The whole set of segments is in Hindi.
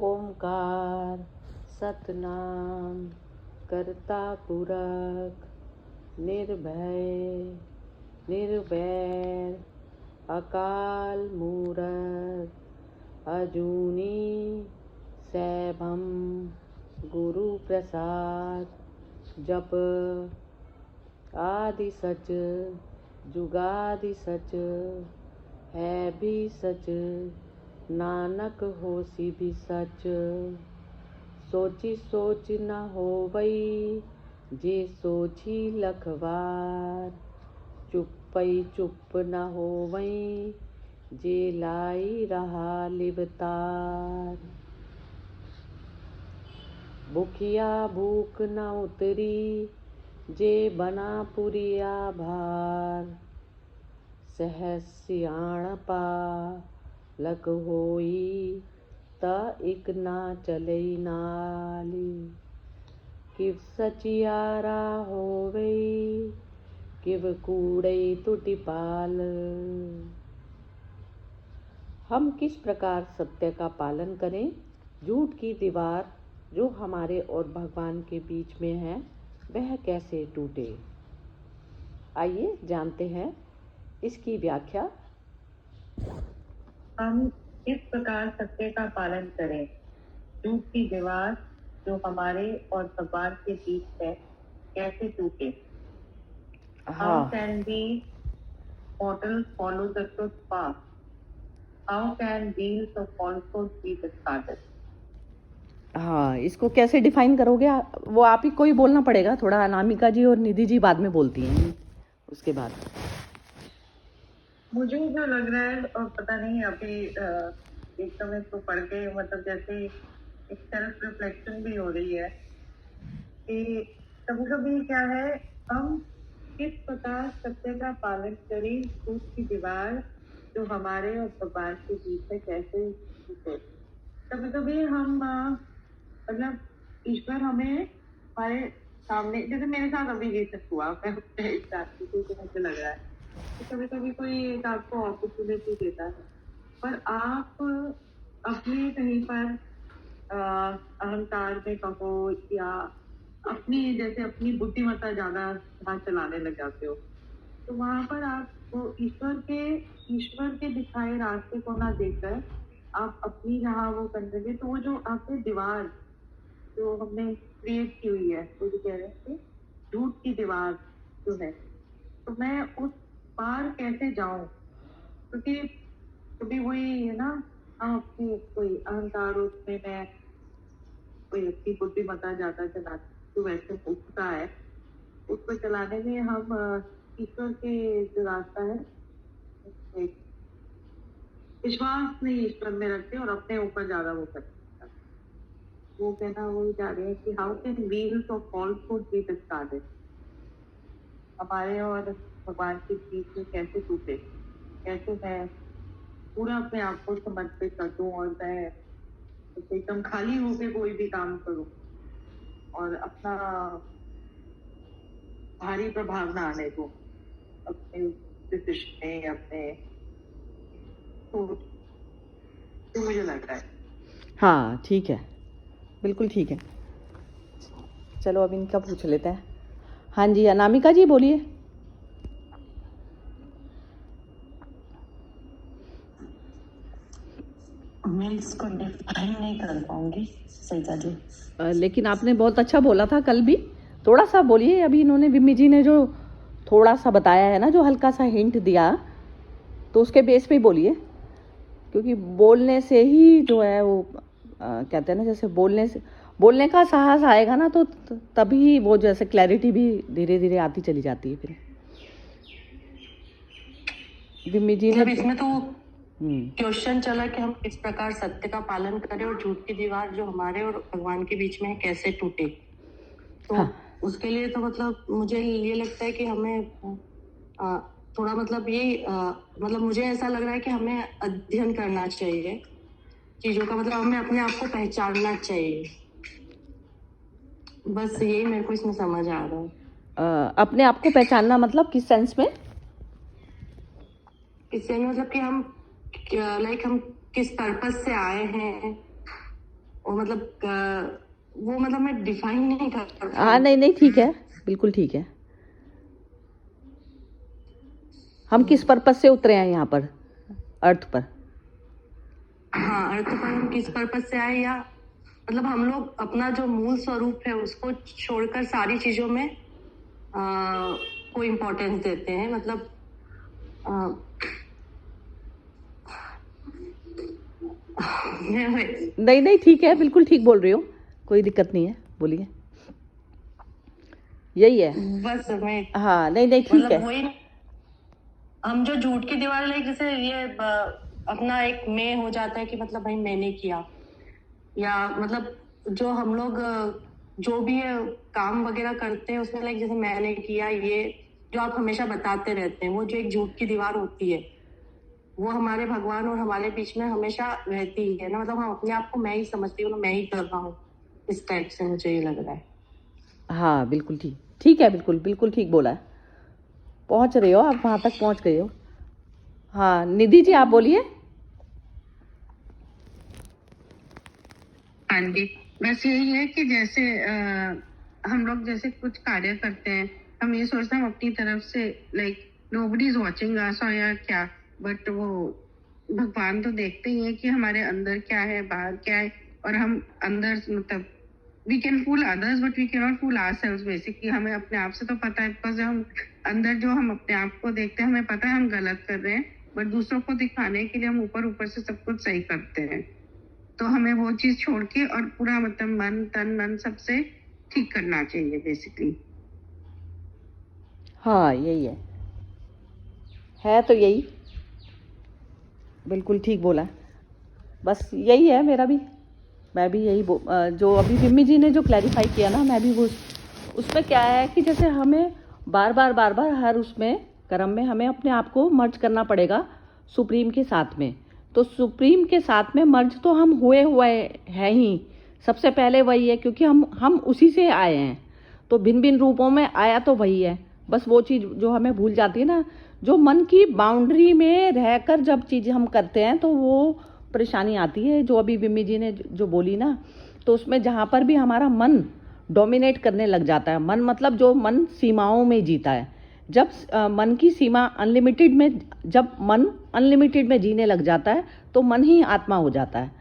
ओमकार सतनाम करता पुरख निर्भय निर्वैर अकाल मूरत अजूनी सैभम गुरु प्रसाद जप आदि सच जुगादि सच है भी सच नानक होसी भी सच सोची सोच न होवई जे सोची लखवार चुप्पई चुप न होवई जे लाई रहा लिवतार भूखिया भूख न उतरी जे बना पुरिया भार सहस सियाणपा लक होई त इक ना चलई नाली किव सचियारा होवई किव कूड़ई तुटि पाल। हम किस प्रकार सत्य का पालन करें, झूठ की दीवार जो हमारे और भगवान के बीच में है वह कैसे टूटे। आइए जानते हैं इसकी व्याख्या। हम किस प्रकार सत्य का पालन करें, झूठ की दीवार जो हमारे और भगवान के बीच है कैसे टूटे। How can we mortals follow the truth path? How can wheels of falsehood be discarded? हाँ, इसको कैसे डिफाइन करोगे? वो आप ही को ही बोलना पड़ेगा। थोड़ा अनामिका जी और निधि जी बाद में बोलती हैं उसके बाद। मुझे जो लग रहा है और पता नहीं अभी एक समय इसको पढ़ के मतलब जैसे एक सेल्फ रिफ्लेक्शन भी हो रही है कि कभी कभी क्या है हम किस प्रकार सत्य का पालन करें, झूठ की दीवार जो हमारे और भगवान के बीच है कैसे टूटे। कभी कभी हम मतलब ईश्वर हमें हमारे सामने, जैसे मेरे साथ अभी ये सब हुआ, मैं मुझे लग रहा है कि कभी कभी कोई एक आपको अपॉर्चुनिटी देता है पर आप अपने कहीं पर अहंकार में कहो या अपनी जैसे अपनी बुद्धिमत्ता ज्यादा हाथ चलाने लग जाते हो तो वहां पर आप वो ईश्वर के दिखाए रास्ते को ना देखकर आप अपनी जहाँ वो करने लगे तो वो जो आपने दीवार जो हमने क्रिएट की हुई है वो जो कह रहे हैं झूठ की दीवार जो है तो मैं उस पार कैसे जाऊं, क्योंकि कभी वही है ना हम अपनी कोई अहंकार उसमें मैं कोई अपनी बुद्धिमत्ता ज्यादा चलाती तो वैसे उठता है उसको चलाने में हम ईश्वर के जो रास्ता है विश्वास नहीं ईश्वर में रखते और अपने ऊपर ज्यादा वो करते। वो कहना वो जा रहे हैं कि how can wheels of falsehood be discarded, हमारे और भगवान के बीच में कैसे टूटे, कैसे मैं पूरा अपने आप को समर्पित कर दूं और मैं एकदम खाली होके कोई भी काम करूं और अपना भारी प्रभाव ना आने दूं अपने डिसीजन में अपने तो मुझे लग रहा है। हाँ ठीक है, बिल्कुल ठीक है। चलो अब इनका पूछ लेते हैं। हाँ जी अनामिका जी बोलिए। मैं इसको डिफाइन नहीं कर पाऊंगी सईता जी। लेकिन आपने बहुत अच्छा बोला था कल भी, थोड़ा सा बोलिए। अभी इन्होंने विम्मी जी ने जो थोड़ा सा बताया है ना, जो हल्का सा हिंट दिया, तो उसके बेस पे ही बोलिए, क्योंकि बोलने से ही जो है वो कहते हैं ना, जैसे बोलने का साहस आएगा ना तो तभी वो जैसे क्लैरिटी भी धीरे धीरे आती चली जाती है। फिर विम्मी जी ने इसमें तो क्वेश्चन चला कि हम किस प्रकार सत्य का पालन करें और झूठ की दीवार जो हमारे और भगवान के बीच में है कैसे टूटे। तो हाँ। उसके लिए तो मतलब मुझे ये लगता है कि हमें थोड़ा मतलब ये मतलब मुझे ऐसा लग रहा है कि हमें अध्ययन करना चाहिए चीजों का, मतलब हमें अपने आप को पहचानना चाहिए। बस यही मेरे को इसमें समझ आ रहा है। अपने आप को पहचानना मतलब किस सेंस में? इससे मतलब कि हम लाइक हम किस पर्पस से आए हैं और मतलब वो मतलब मैं डिफाइन नहीं कर सकती। हाँ नहीं नहीं ठीक है, बिल्कुल ठीक है। हम किस पर्पस से उतरे हैं यहाँ पर, अर्थ पर? हाँ, अर्थ पर हम किस पर्पज से आए, या मतलब हम लोग अपना जो मूल स्वरूप है उसको छोड़कर सारी चीजों में को इम्पोर्टेंस देते हैं। मतलब नहीं नहीं ठीक है, बिल्कुल ठीक बोल रही हो, कोई दिक्कत नहीं है, बोलिए। यही है बस मैं हाँ, नहीं नहीं ठीक मतलब है। वही हम जो झूठ की दीवार लाइक जैसे ये अपना एक मैं हो जाता है कि मतलब भाई मैंने किया, या मतलब जो हम लोग जो भी काम वगैरह करते हैं उसमें लाइक जैसे मैंने किया, ये जो आप हमेशा बताते रहते हैं, वो जो एक झूठ की दीवार होती है वो हमारे भगवान और हमारे बीच में हमेशा रहती ही है ना। मतलब हम अपने आप को मैं ही समझती हूँ, मैं ही कर रहा हूँ, इस टाइप से मुझे ये लग रहा है। हाँ बिल्कुल ठीक, ठीक है, बिल्कुल बिल्कुल ठीक बोला है, पहुंच रहे हो आप, वहां तक पहुंच गए हो। हाँ निधि जी आप बोलिए। हाँ जी, बस यही है कि जैसे हम लोग जैसे कुछ कार्य करते हैं, हम ये सोचते हैं हम अपनी तरफ से like nobody is watching us और या क्या, बट वो भगवान तो देखते ही है कि हमारे अंदर क्या है, बाहर क्या है। और हम अंदर मतलब we can fool others but we can not fool ourselves. Basically हमें अपने आप से तो पता है, बिकॉज हम अंदर जो हम अपने आप को देखते हैं हमें पता है हम गलत कर रहे हैं, बट दूसरों को दिखाने के लिए हम ऊपर ऊपर से सब कुछ सही करते हैं। तो हमें वो चीज छोड़ के और पूरा मतलब मन तन मन सबसे ठीक करना चाहिए बेसिकली। हाँ यही है तो यही बिल्कुल ठीक बोला है, बस यही है मेरा भी। मैं भी यही जो अभी विम्मी जी ने जो क्लैरिफाई किया ना, मैं भी वो उसमें क्या है कि जैसे हमें बार बार हर उसमें कर्म में हमें अपने आप को मर्ज करना पड़ेगा सुप्रीम के साथ में। तो सुप्रीम के साथ में मर्ज तो हम हुए हैं ही, सबसे पहले वही है, क्योंकि हम उसी से आए हैं, तो भिन्न भिन्न रूपों में आया तो वही है। बस वो चीज़ जो हमें भूल जाती है ना, जो मन की बाउंड्री में रहकर जब चीज़ हम करते हैं तो वो परेशानी आती है, जो अभी विम्मी जी ने जो बोली ना, तो उसमें जहाँ पर भी हमारा मन डोमिनेट करने लग जाता है, मन मतलब जो मन सीमाओं में जीता है, जब मन की सीमा अनलिमिटेड में, जब मन अनलिमिटेड में जीने लग जाता है तो मन ही आत्मा हो जाता है।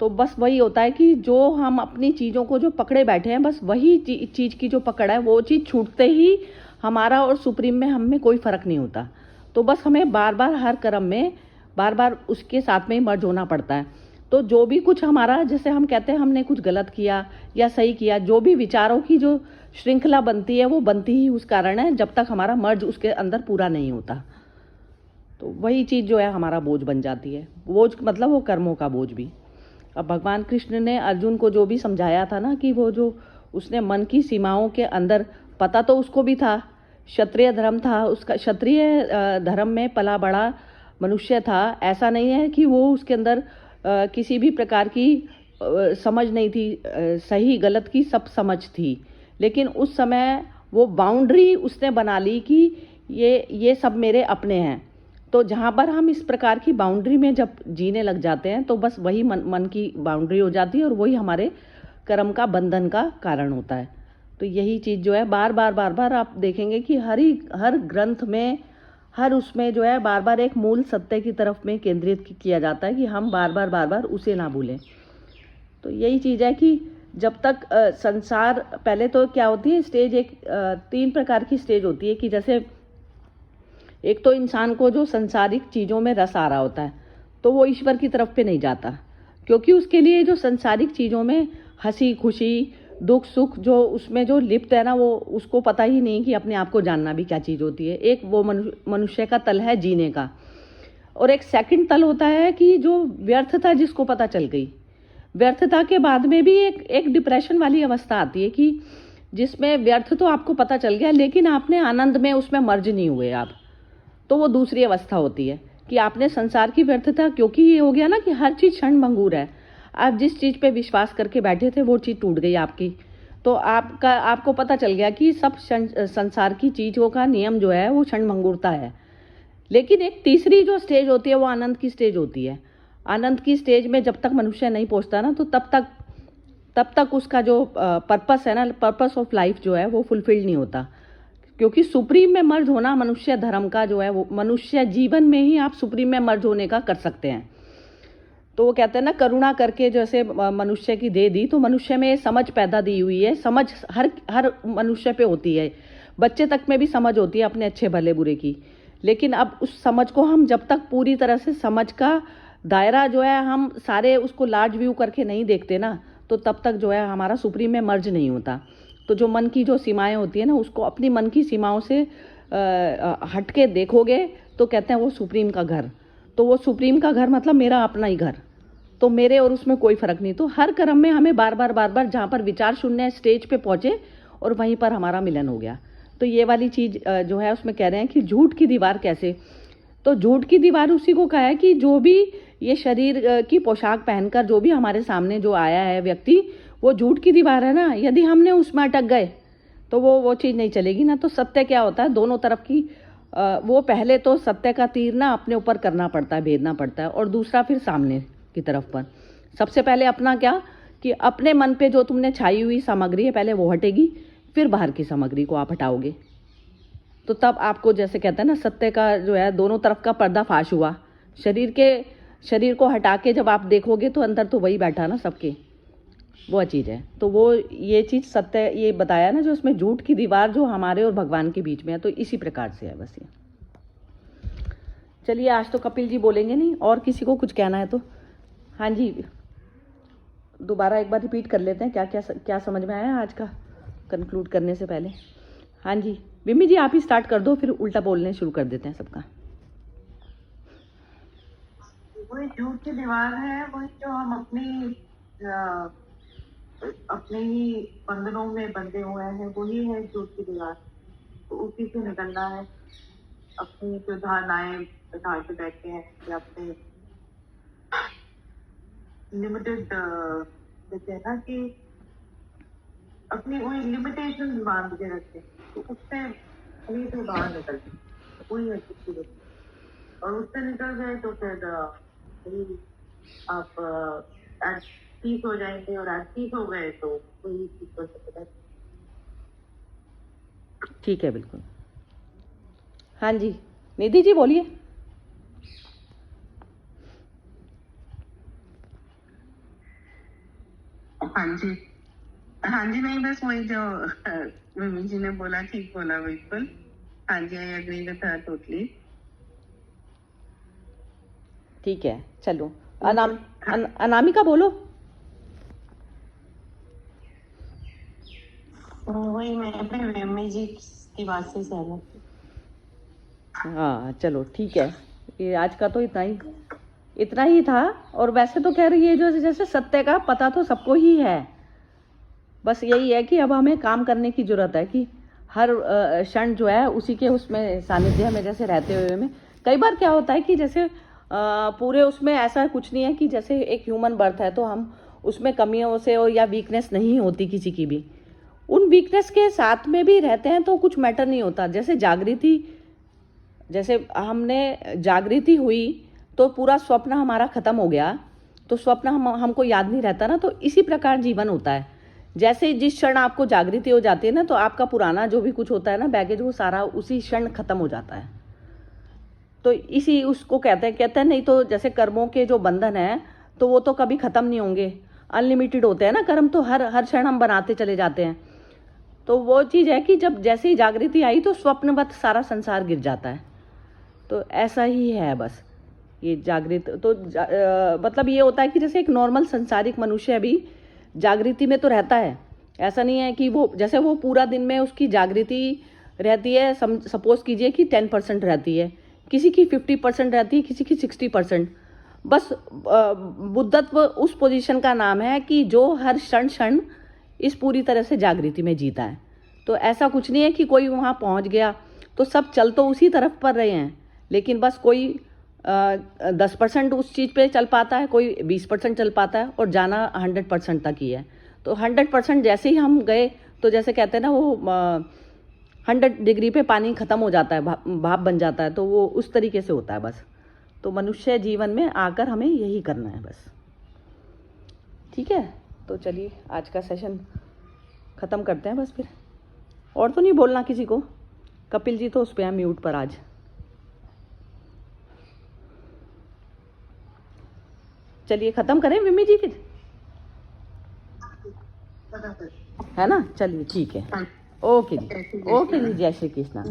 तो बस वही होता है कि जो हम अपनी चीज़ों को जो पकड़े बैठे हैं, बस वही चीज़ की जो पकड़ है वो चीज़ छूटते ही हमारा और सुप्रीम में हम में कोई फ़र्क नहीं होता। तो बस हमें बार बार हर कर्म में बार बार उसके साथ में ही मर्ज होना पड़ता है। तो जो भी कुछ हमारा, जैसे हम कहते हैं हमने कुछ गलत किया या सही किया, जो भी विचारों की जो श्रृंखला बनती है वो बनती ही उस कारण है जब तक हमारा मर्ज उसके अंदर पूरा नहीं होता। तो वही चीज़ जो है हमारा बोझ बन जाती है, बोझ मतलब वो कर्मों का बोझ भी। अब भगवान कृष्ण ने अर्जुन को जो भी समझाया था ना, कि वो जो उसने मन की सीमाओं के अंदर, पता तो उसको भी था, क्षत्रिय धर्म था उसका, क्षत्रिय धर्म में पला बड़ा मनुष्य था, ऐसा नहीं है कि वो उसके अंदर किसी भी प्रकार की समझ नहीं थी, सही गलत की सब समझ थी, लेकिन उस समय वो बाउंड्री उसने बना ली कि ये सब मेरे अपने हैं। तो जहाँ पर हम इस प्रकार की बाउंड्री में जब जीने लग जाते हैं तो बस वही मन की बाउंड्री हो जाती है और वही हमारे कर्म का बंधन का कारण होता है। तो यही चीज़ जो है बार बार आप देखेंगे कि हर ग्रंथ में, हर उसमें जो है बार बार एक मूल सत्य की तरफ में केंद्रित किया जाता है कि हम बार बार उसे ना भूलें। तो यही चीज़ है कि जब तक संसार, पहले तो क्या होती है स्टेज, एक 3 प्रकार की स्टेज होती है कि जैसे एक तो इंसान को जो संसारिक चीज़ों में रस आ रहा होता है तो वो ईश्वर की तरफ पे नहीं जाता, क्योंकि उसके लिए जो संसारिक चीज़ों में हंसी खुशी दुख सुख जो उसमें जो लिप्त है ना, वो उसको पता ही नहीं कि अपने आप को जानना भी क्या चीज़ होती है। एक वो मनुष्य का तल है जीने का, और एक सेकंड तल होता है कि जो व्यर्थता जिसको पता चल गई, व्यर्थता के बाद में भी एक डिप्रेशन वाली अवस्था आती है कि जिसमें व्यर्थ तो आपको पता चल गया लेकिन आपने आनंद में उसमें मर्ज नहीं हुए आप, तो वो दूसरी अवस्था होती है कि आपने संसार की व्यर्थता, क्योंकि ये हो गया ना कि हर चीज़ क्षण भंगुर है, आप जिस चीज़ पे विश्वास करके बैठे थे वो चीज़ टूट गई आपकी, तो आपको पता चल गया कि सब संसार की चीज़ों का नियम जो है वो क्षण भंगुरता है। लेकिन एक तीसरी जो स्टेज होती है वो आनंद की स्टेज होती है। आनंद की स्टेज में जब तक मनुष्य नहीं पहुंचता ना, तो तब तक तब तक उसका जो पर्पस है ना, पर्पस ऑफ लाइफ जो है वो फुलफिल्ड नहीं होता। क्योंकि सुप्रीम में मर्ज होना मनुष्य धर्म का जो है, वो मनुष्य जीवन में ही आप सुप्रीम में मर्ज होने का कर सकते हैं। तो वो कहते हैं ना, करुणा करके जैसे मनुष्य की दे दी, तो मनुष्य में समझ पैदा दी हुई है। समझ हर मनुष्य पे होती है, बच्चे तक में भी समझ होती है अपने अच्छे भले बुरे की। लेकिन अब उस समझ को हम जब तक पूरी तरह से समझ का दायरा जो है हम सारे उसको लार्ज व्यू करके नहीं देखते ना, तो तब तक जो है हमारा सुप्रीम में मर्ज नहीं होता। तो जो मन की जो सीमाएं होती है ना, उसको अपनी मन की सीमाओं से हट के देखोगे तो कहते हैं वो सुप्रीम का घर। तो वो सुप्रीम का घर मतलब मेरा अपना ही घर, तो मेरे और उसमें कोई फर्क नहीं। तो हर कर्म में हमें बार बार जहाँ पर विचार शून्य स्टेज पे पहुंचे और वहीं पर हमारा मिलन हो गया। तो ये वाली चीज जो है उसमें कह रहे हैं कि झूठ की दीवार कैसे। तो झूठ की दीवार उसी को कहा है कि जो भी ये शरीर की पोशाक पहनकर जो भी हमारे सामने जो आया है व्यक्ति, वो झूठ की दीवार है ना। यदि हमने उसमें अटक गए तो वो चीज़ नहीं चलेगी ना। तो सत्य क्या होता है, दोनों तरफ की वो पहले तो सत्य का तीर ना अपने ऊपर करना पड़ता है, भेजना पड़ता है, और दूसरा फिर सामने की तरफ पर। सबसे पहले अपना क्या कि अपने मन पे जो तुमने छाई हुई सामग्री है पहले वो हटेगी, फिर बाहर की सामग्री को आप हटाओगे। तो तब आपको जैसे कहते हैं ना, सत्य का जो है दोनों तरफ का पर्दाफाश हुआ। शरीर को हटा के जब आप देखोगे तो अंदर तो वही बैठा ना सबके, वो चीज़ है। तो वो ये चीज़ सत्य ये बताया ना, जो उसमें झूठ की दीवार जो हमारे और भगवान के बीच में है, तो इसी प्रकार से है बस ये। चलिए, आज तो कपिल जी बोलेंगे नहीं, और किसी को कुछ कहना है तो हाँ जी, दोबारा एक बार रिपीट कर लेते हैं क्या समझ में आया आज का, कंक्लूड करने से पहले। हाँ जी, बिम्मी जी आप ही स्टार्ट कर दो, फिर उल्टा बोलने शुरू कर देते हैं सबका। वही झूठ की दीवार है, वही जो हम अपने ही बंधनों में बंधे हुए हैं, वही है झूठ की दीवार। तो उसी से निकलना है। अपनी जो धारणाएं बिठा के बैठे हैं या अपने लिमिटेड कहते हैं ना कि अपनी वही लिमिटेशन बांध के रखते हैं, तो उससे वही से बाहर निकलते हैं, वही है झूठ की दीवार। और उससे निकल गए तो फिर आप एट पीस हो जाएंगे, और एट पीस हो गए तो वही चीज कर सकते हैं। ठीक है, बिल्कुल। हाँ जी, निधि जी बोलिए। हाँ जी, नहीं बस वही जो मम्मी जी ने बोला, ठीक बोला, बिल्कुल। हाँ जी, I agree with her totally. ठीक है, चलो अनामिका बोलो। वही मैं अपने मम्मी जी की बात से सहमत हूँ। हाँ चलो ठीक है, ये आज का तो इतना ही था। और वैसे तो कह रही है जो जैसे सत्य का पता तो सबको ही है, बस यही है कि अब हमें काम करने की जरूरत है कि हर क्षण जो है उसी के उसमें सानिध्य में जैसे रहते हुए में। कई बार क्या होता है कि जैसे पूरे उसमें ऐसा कुछ नहीं है कि जैसे एक ह्यूमन बर्थ है तो हम उसमें कमियों से और या वीकनेस नहीं होती किसी की भी, उन वीकनेस के साथ में भी रहते हैं तो कुछ मैटर नहीं होता। जैसे जागृति, जैसे हमने जागृति हुई तो पूरा स्वप्न हमारा खत्म हो गया, तो स्वप्न हमको याद नहीं रहता ना। तो इसी प्रकार जीवन होता है। जैसे जिस क्षण आपको जागृति हो जाती है ना, तो आपका पुराना जो भी कुछ होता है ना बैगेज, वो सारा उसी क्षण खत्म हो जाता है। तो इसी उसको कहते हैं नहीं तो जैसे कर्मों के जो बंधन है तो वो तो कभी खत्म नहीं होंगे, अनलिमिटेड होते हैं ना कर्म, तो हर क्षण हम बनाते चले जाते हैं। तो वो चीज़ है कि जब जैसे ही जागृति आई तो स्वप्नवत सारा संसार गिर जाता है। तो ऐसा ही है बस ये जागृत। तो मतलब ये होता है कि जैसे एक नॉर्मल संसारिक मनुष्य भी जागृति में तो रहता है, ऐसा नहीं है कि वो जैसे वो पूरा दिन में उसकी जागृति रहती है, सपोज कीजिए कि 10% रहती है, किसी की 50% रहती है, किसी की 60%। बस बुद्धत्व उस पोजीशन का नाम है कि जो हर क्षण इस पूरी तरह से जागृति में जीता है। तो ऐसा कुछ नहीं है कि कोई वहाँ पहुँच गया, तो सब चल तो उसी तरफ पर रहे हैं, लेकिन बस कोई 10% उस चीज़ पे चल पाता है, कोई 20% चल पाता है, और जाना 100% तक ही है। तो 100% जैसे ही हम गए तो जैसे कहते हैं ना वो 100 डिग्री पे पानी ख़त्म हो जाता है, भाप बन जाता है, तो वो उस तरीके से होता है बस। तो मनुष्य जीवन में आकर हमें यही करना है बस। ठीक है, तो चलिए आज का सेशन ख़त्म करते हैं बस फिर। और तो नहीं बोलना किसी को। कपिल जी तो उस पे हैं म्यूट पर आज। चलिए ख़त्म करें विम्मी जी फिर, है ना? चलिए ठीक है। ओके जी, ओके जी, जय श्री कृष्णा।